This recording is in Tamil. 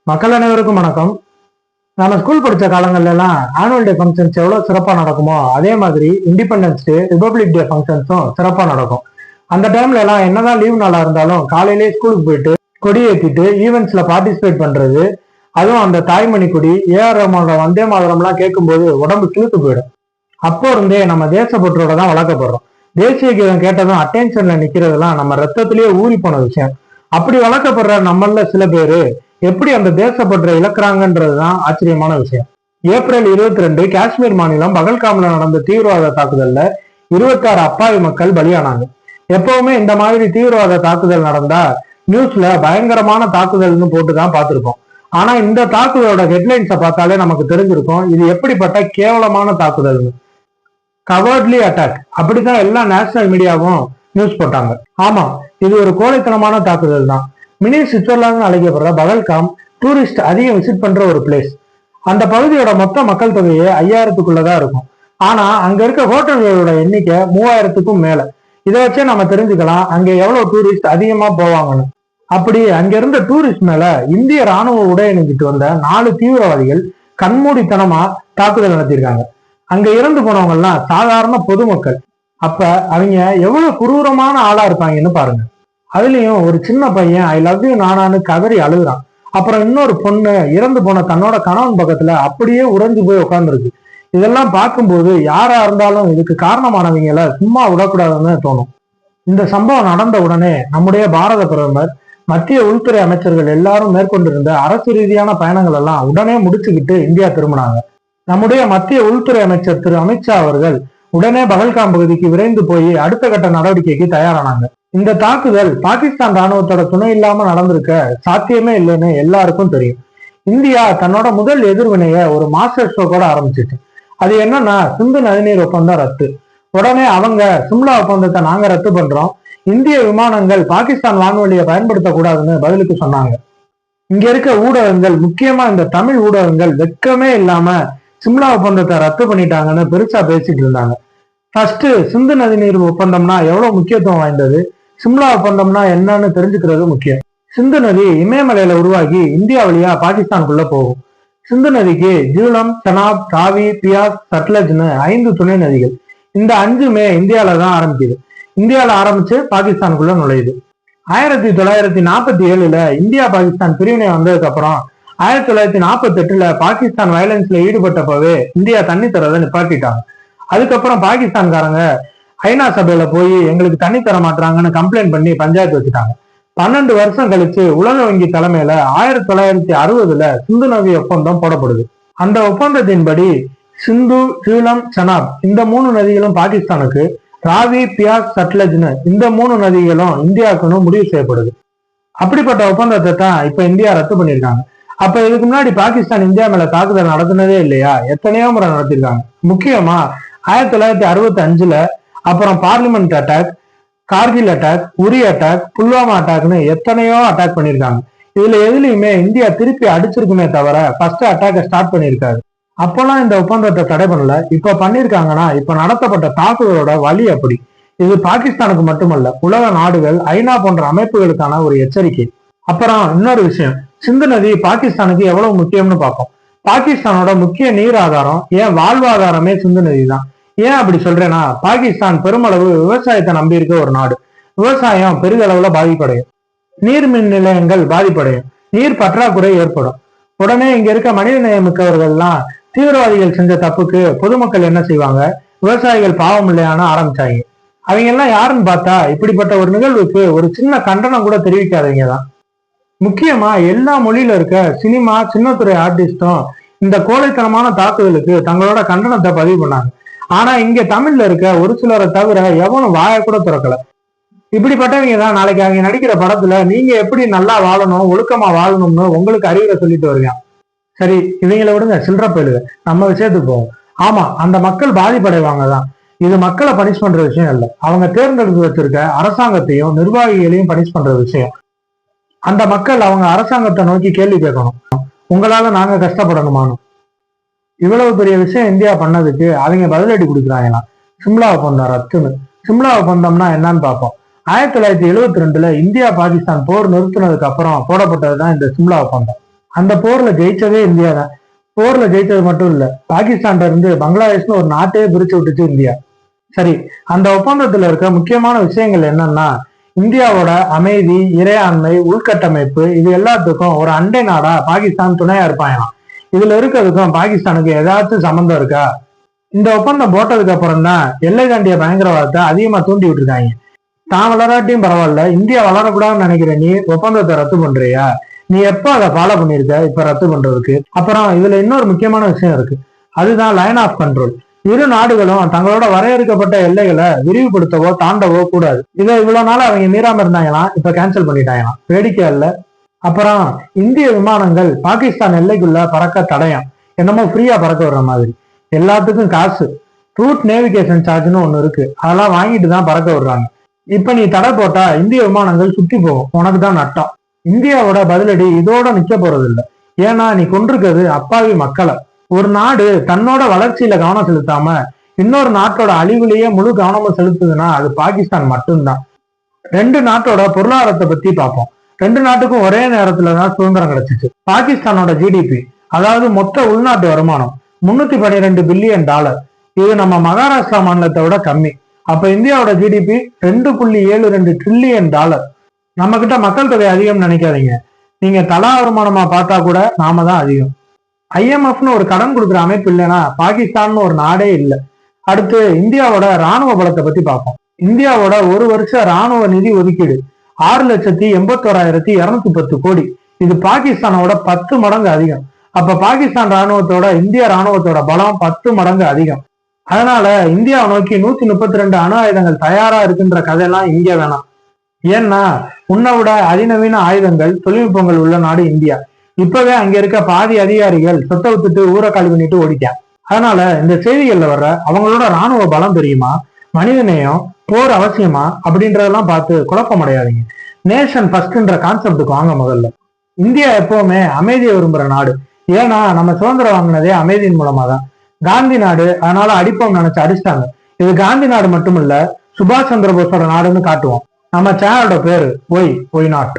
மக்கள் அனைவருக்கும் வணக்கம். நம்ம ஸ்கூல் படிச்ச காலங்கள்ல எல்லாம் ஆனுவல் டே ஃபங்க்ஷன்ஸ் எவ்வளவு சிறப்பா நடக்குமோ அதே மாதிரி இண்டிபெண்டன்ஸ் டே, ரிபப்ளிக் டே ஃபங்க்ஷன்ஸும் சிறப்பா நடக்கும். அந்த டைம்ல எல்லாம் என்னதான் லீவ் நாளா இருந்தாலும் காலையிலேயே ஸ்கூலுக்கு போயிட்டு கொடி ஏற்றிட்டு ஈவெண்ட்ஸ்ல பார்ட்டிசிபேட் பண்றது, அதுவும் அந்த தாய்மணி கொடி ஏஆர் ரஹ்மானோட வந்தே மாதரம் எல்லாம் கேட்கும்போது உடம்பு கிழித்து போயிடும். அப்போ இருந்தே நம்ம தேசப்பற்றோட தான் வளர்க்கப்படுறோம். தேசிய கீதம் கேட்டதும் அட்டென்ஷன்ல நிக்கிறதெல்லாம் நம்ம ரத்தத்திலேயே ஊறி போன விஷயம். அப்படி வளர்க்கப்படுற நம்மள சில பேரு எப்படி அந்த தேசப்பற்றை இழக்கிறாங்கன்றதுதான் ஆச்சரியமான விஷயம். ஏப்ரல் 22 காஷ்மீர் மாநிலம் பகல்காம்ல நடந்த தீவிரவாத தாக்குதல்ல 26 அப்பாவி மக்கள் பலியானாங்க. எப்பவுமே இந்த மாதிரி தீவிரவாத தாக்குதல் நடந்தா நியூஸ்ல பயங்கரமான தாக்குதல்னு போட்டுதான் பார்த்திருப்போம். ஆனா இந்த தாக்குதலோட ஹெட்லைன்ஸை பார்த்தாலே நமக்கு தெரிஞ்சிருக்கும் இது எப்படிப்பட்ட கேவலமான தாக்குதல்னு. கவர்ட்லி அட்டாக் அப்படிதான் எல்லா நேஷனல் மீடியாவும் நியூஸ் போட்டாங்க. ஆமா, இது ஒரு கோழைத்தனமான தாக்குதல் தான். மினி சுவிட்சர்லாந்து அழைக்கப்படுற பகல்காம் டூரிஸ்ட் அதிகம் விசிட் பண்ற ஒரு பிளேஸ். அந்த பகுதியோட மொத்த மக்கள் தொகையே 5000க்குள்ளதான் இருக்கும். ஆனா அங்க இருக்க ஹோட்டல்களோட எண்ணிக்கை 3000க்கும் மேல. இதை வச்சே நம்ம தெரிஞ்சுக்கலாம் அங்க எவ்வளவு டூரிஸ்ட் அதிகமா போவாங்கன்னு. அப்படி அங்க இருந்த டூரிஸ்ட் மேல இந்திய ராணுவ உடை அணிஞ்சிட்டு வந்த 4 தீவிரவாதிகள் கண்மூடித்தனமா தாக்குதல் நடத்தியிருக்காங்க. அங்க இறந்து போனவங்க எல்லாம் சாதாரண பொதுமக்கள். அப்ப அவங்க எவ்வளவு குரூரமான ஆளா இருப்பாங்கன்னு பாருங்க. அதுலயும் ஒரு சின்ன பையன் ஐ லவ் யூ நானான்னு கதறி அழுகுறான். அப்புறம் இன்னொரு பொண்ணு இறந்து போன தன்னோட கணவன் பக்கத்துல அப்படியே உறைஞ்சு போய் உட்கார்ந்துருக்கு. இதெல்லாம் பார்க்கும்போது யாரா இருந்தாலும் இதுக்கு காரணமானவங்கள சும்மா விடக்கூடாதுன்னு தோணும். இந்த சம்பவம் நடந்த உடனே நம்முடைய பாரத பிரதமர், மத்திய உள்துறை அமைச்சர்கள் எல்லாரும் மேற்கொண்டிருந்த அரசு ரீதியான பயணங்கள் எல்லாம் உடனே முடிச்சுக்கிட்டு இந்தியா திரும்பினாங்க. நம்முடைய மத்திய உள்துறை அமைச்சர் திரு அமித்ஷா அவர்கள் உடனே பகல்காம் பகுதிக்கு விரைந்து போய் அடுத்த கட்ட நடவடிக்கைக்கு தயாரானாங்க. இந்த தாக்குதல் பாகிஸ்தான் ராணுவத்தோட துணை இல்லாம நடந்திருக்க சாத்தியமே இல்லைன்னு எல்லாருக்கும் தெரியும். இந்தியா தன்னோட முதல் எதிர்வினைய ஒரு மாஸ்டர் ஸ்ட்ரோக்கோட ஆரம்பிச்சிச்சு. அது என்னன்னா, சிந்து நதிநீர் ஒப்பந்தம் ரத்து. உடனே அவங்க சிம்லா ஒப்பந்தத்தை நாங்க ரத்து பண்றோம், இந்திய விமானங்கள் பாகிஸ்தான் வான்வெளியை பயன்படுத்தக்கூடாதுன்னு பதிலுக்கு சொன்னாங்க. இங்க இருக்க ஊடகங்கள், முக்கியமா இந்த தமிழ் ஊடகங்கள் வெட்கமே இல்லாம சிம்லா ஒப்பந்தத்தை ரத்து பண்ணிட்டாங்கன்னு பெருசா பேசிட்டு இருந்தாங்க. ஃபர்ஸ்ட் சிந்து நதிநீர் ஒப்பந்தம்னா எவ்வளவு முக்கியத்துவம் வாய்ந்தது, சிம்லா ஒப்பந்தம்னா என்னன்னு தெரிஞ்சுக்கிறது முக்கியம். சிந்து நதி இமயமலையில உருவாகி இந்தியா வழியா பாகிஸ்தானுக்குள்ள போகும். சிந்து நதிக்கு ஜீலம், செனாப், ராவி, பியாஸ், சட்லஜ்னு 5 துணை நதிகள். இந்த 5மே இந்தியாவில தான் ஆரம்பிக்குது. இந்தியாவில ஆரம்பிச்சு பாகிஸ்தானுக்குள்ள நுழையுது. 1947 இந்தியா பாகிஸ்தான் பிரிவினை வந்ததுக்கு அப்புறம் 1948 பாகிஸ்தான் வயலன்ஸ்ல ஈடுபட்டப்பவே இந்தியா தண்ணி தரதை நிப்பாட்டிட்டாங்க. அதுக்கப்புறம் பாகிஸ்தான்காரங்க ஐநா சபையில போய் எங்களுக்கு தண்ணி தர மாட்டாங்கன்னு கம்ப்ளைண்ட் பண்ணி பஞ்சாயத்து வச்சுட்டாங்க. 12 வருஷம் கழிச்சு உலக வங்கி தலைமையில 1960 சிந்து நதி ஒப்பந்தம் போடப்படுது. அந்த ஒப்பந்தத்தின்படி சிந்து, ஜீலம், செனாப் இந்த 3 நதிகளும் பாகிஸ்தானுக்கு, ராவி, பியாஸ், சட்லஜ்னு இந்த 3 நதிகளும் இந்தியாவுக்குன்னு முடிவு செய்யப்படுது. அப்படிப்பட்ட ஒப்பந்தத்தை தான் இப்ப இந்தியா ரத்து பண்ணிருக்காங்க. அப்ப இதுக்கு முன்னாடி பாகிஸ்தான் இந்தியா மேல தாக்குதல் நடத்தினதே இல்லையா? எத்தனையோ முறை நடத்திருக்காங்க. முக்கியமா 1965 அப்புறம் பார்லிமெண்ட் அட்டாக், கார்கில் அட்டாக், உரி அட்டாக், புல்வாமா அட்டாக்னு எத்தனையோ அட்டாக் பண்ணிருக்காங்க. இதுல எதுலயுமே இந்தியா திருப்பி அடிச்சிருக்குமே தவிர ஃபர்ஸ்ட் அட்டாக்கை ஸ்டார்ட் பண்ணிருக்காரு. அப்பெல்லாம் இந்த ஒப்பந்தத்தை தடை பண்ணல. இப்ப பண்ணிருக்காங்கன்னா இப்ப நடத்தப்பட்ட தாக்குதலோட வழி அப்படி. இது பாகிஸ்தானுக்கு மட்டுமல்ல, உலக நாடுகள், ஐநா போன்ற அமைப்புகளுக்கான ஒரு எச்சரிக்கை. அப்புறம் இன்னொரு விஷயம், சிந்து நதி பாகிஸ்தானுக்கு எவ்வளவு முக்கியம்னு பார்ப்போம். பாகிஸ்தானோட முக்கிய நீர் ஆதாரம், ஏன் வாழ்வாதாரமே சிந்து நதி தான். ஏன் அப்படி சொல்றேன்னா, பாகிஸ்தான் பெருமளவு விவசாயத்தை நம்பி இருக்க ஒரு நாடு. விவசாயம் பெரிதளவுல பாதிப்படையும், நீர் மின் நிலையங்கள் பாதிப்படையும், நீர் பற்றாக்குறை ஏற்படும். உடனே இங்க இருக்க மனித நேயமிக்கவர்கள்லாம் தீவிரவாதிகள் செஞ்ச தப்புக்கு பொதுமக்கள் என்ன செய்வாங்க, விவசாயிகள் பாவம் இல்லையான்னு ஆரம்பிச்சாங்க. அவங்க எல்லாம் யாருன்னு பார்த்தா இப்படிப்பட்ட ஒரு நிகழ்வுக்கு ஒரு சின்ன கண்டனம் கூட தெரிவிக்காதவங்க தான். முக்கியமா எல்லா மொழியில இருக்க சினிமா, சின்னத்துறை ஆர்டிஸ்டும் இந்த கோழைத்தனமான தாக்குதலுக்கு தங்களோட கண்டனத்தை பதிவு பண்ணாங்க. ஆனா இங்க தமிழ்ல இருக்க ஒரு சிலரை தவிர எவனும் வாய கூட திறக்கல. இப்படிப்பட்டவங்க தான் நாளைக்கு அவங்க நடிக்கிற படத்துல நீங்க எப்படி நல்லா வாழணும், ஒழுக்கமா வாழணும்னு உங்களுக்கு அறிவுரை சொல்லிட்டு வருங்க. சரி, இவங்களை விடுங்க, சில்லற போயிடுங்க, நம்ம விஷயத்துக்கு போவோம். ஆமா, அந்த மக்கள் பாதிப்படைவாங்க தான். இது மக்களை பனிஷ் பண்ற விஷயம் இல்லை, அவங்க தேர்ந்தெடுத்து வச்சிருக்க அரசாங்கத்தையும் நிர்வாகிகளையும் பனிஷ் பண்ற விஷயம். அந்த மக்கள் அவங்க அரசாங்கத்தை நோக்கி கேள்வி கேட்கணும், உங்களால நாங்க கஷ்டப்படணுமான்னு. இவ்வளவு பெரிய விஷயம் இந்தியா பண்ணதுக்கு அவங்க பதிலடி கொடுக்குறாங்களாம். சிம்லா ஒப்பந்தம் ரத்துன்னு. சிம்லா ஒப்பந்தம்னா என்னன்னு பார்ப்போம். 1972 இந்தியா பாகிஸ்தான் போர் நிறுத்தினதுக்கு அப்புறம் போடப்பட்டதுதான் இந்த சிம்லா ஒப்பந்தம். அந்த போர்ல ஜெயிச்சதே இந்தியா தான். போர்ல ஜெயிச்சது மட்டும் இல்ல, பாகிஸ்தான்ல இருந்து பங்களாதேஷ்னு ஒரு நாட்டையே பிரிச்சு விட்டுச்சு இந்தியா. சரி, அந்த ஒப்பந்தத்துல இருக்க முக்கியமான விஷயங்கள் என்னன்னா, இந்தியாவோட அமைதி, இறையாண்மை, உள்கட்டமைப்பு இது எல்லாத்துக்கும் ஒரு அண்டை நாடா பாகிஸ்தான் துணையா இருப்பாங்களாம். இதுல இருக்கிறதுக்கும் பாகிஸ்தானுக்கு ஏதாச்சும் சம்மந்தம் இருக்கா? இந்த ஒப்பந்தம் போட்டதுக்கு அப்புறம் தான் எல்லை தாண்டிய பயங்கரவாதத்தை அதிகமா தூண்டி விட்டுருக்காங்க. தான் வளராட்டியும் பரவாயில்ல, இந்தியா வளரக்கூடாதுன்னு நினைக்கிற நீ ஒப்பந்தத்தை ரத்து பண்றியா? நீ எப்ப அதை ஃபாலோ பண்ணிருக்க இப்ப ரத்து பண்றதுக்கு? அப்புறம் இதுல இன்னொரு முக்கியமான விஷயம் இருக்கு, அதுதான் லைன் ஆஃப் கண்ட்ரோல். இரு நாடுகளும் தங்களோட வரையறுக்கப்பட்ட எல்லைகளை விரிவுபடுத்தவோ தாண்டவோ கூடாது. இதை இவ்வளவு நாள் அவங்க மீறாம இருந்தாங்களாம், இப்ப கேன்சல் பண்ணிட்டாங்களாம். வேடிக்கை இல்ல? அப்புறம் இந்திய விமானங்கள் பாகிஸ்தான் எல்லைக்குள்ள பறக்க தடயம், என்னமோ ஃப்ரீயா பறக்க வர்ற மாதிரி. எல்லாத்துக்கும் காசு, ரூட் நேவிகேஷன் சார்ஜ்னு ஒண்ணு இருக்கு, அதெல்லாம் வாங்கிட்டு தான் பறக்க விடுறாங்க. இப்ப நீ தடை போட்டா இந்திய விமானங்கள் சுத்தி போகும், உனக்கு தான் நட்டம். இந்தியாவோட பதிலடி இதோட நிக்க போறது இல்லை. ஏன்னா நீ கொண்டிருக்கிறது அப்பாவி மக்களை. ஒரு நாடு தன்னோட வளர்ச்சியில கவனம் செலுத்தாம இன்னொரு நாட்டோட அழிவுலேயே முழு கவனமும் செலுத்துதுன்னா அது பாகிஸ்தான் மட்டும்தான். ரெண்டு நாட்டோட பொருளாதாரத்தை பத்தி பார்ப்போம். ரெண்டு நாட்டுக்கும் ஒரே நேரத்துலதான் சுதந்திரம் கிடைச்சிச்சு. பாகிஸ்தானோட ஜிடிபி, அதாவது மொத்த உள்நாட்டு வருமானம், 312 பில்லியன் டாலர். இது நம்ம மகாராஷ்டிரா மாநிலத்தை விட கம்மி. அப்ப இந்தியாவோட ஜிடிபி 2.72 ட்ரில்லியன் டாலர். நம்ம கிட்ட மக்கள் தொகை அதிகம் நினைக்காதீங்க, நீங்க தலா வருமானமா பார்த்தா கூட நாம தான் அதிகம். IMFன்னு ஒரு கடன் கொடுக்குற அமைப்பு இல்லைன்னா பாகிஸ்தான் ஒரு நாடே இல்லை. அடுத்து இந்தியாவோட ராணுவ பலத்தை பத்தி பார்ப்போம். இந்தியாவோட ஒரு வருஷ ராணுவ நிதி ஒதுக்கீடு 6,81,210 கோடி. இது பாகிஸ்தானோட 10 மடங்கு அதிகம். அப்ப பாகிஸ்தான் ராணுவத்தோட இந்திய ராணுவத்தோட பலம் 10 மடங்கு அதிகம். அதனால இந்தியாவை நோக்கி 132 அணு ஆயுதங்கள் தயாரா இருக்குன்ற கதையெல்லாம் இங்க வேணாம். ஏன்னா உன்னை விட அதிநவீன ஆயுதங்கள், தொழில்நுட்பங்கள் உள்ள நாடு இந்தியா. இப்பவே அங்க இருக்க பாதி அதிகாரிகள் சொத்தை வித்துட்டு ஊரை காலி பண்ணிட்டு ஓடிட்டான். அதனால இந்த செய்திகள்ல வர்ற அவங்களோட ராணுவ பலம் தெரியுமா, மனிதநேயம், போர் அவசியமா அப்படின்றதெல்லாம் பார்த்து குழப்பம் அடையாதீங்க. நேஷன் ஃபர்ஸ்ட்ன்ற கான்செப்டுக்கு வாங்க. முதல்ல இந்தியா எப்பவுமே அமைதியை விரும்புற நாடு. ஏன்னா நம்ம சுதந்திரம் வாங்கினதே அமைதியின் மூலமா தான். காந்தி நாடு, அதனால அடிப்போம் நினைச்சு அடிச்சிட்டாங்க. இது காந்தி நாடு மட்டும் இல்ல, சுபாஷ் சந்திர போஸோட நாடுன்னு காட்டுவோம். நம்ம சேனலோட பேரு ஒய் நாட்.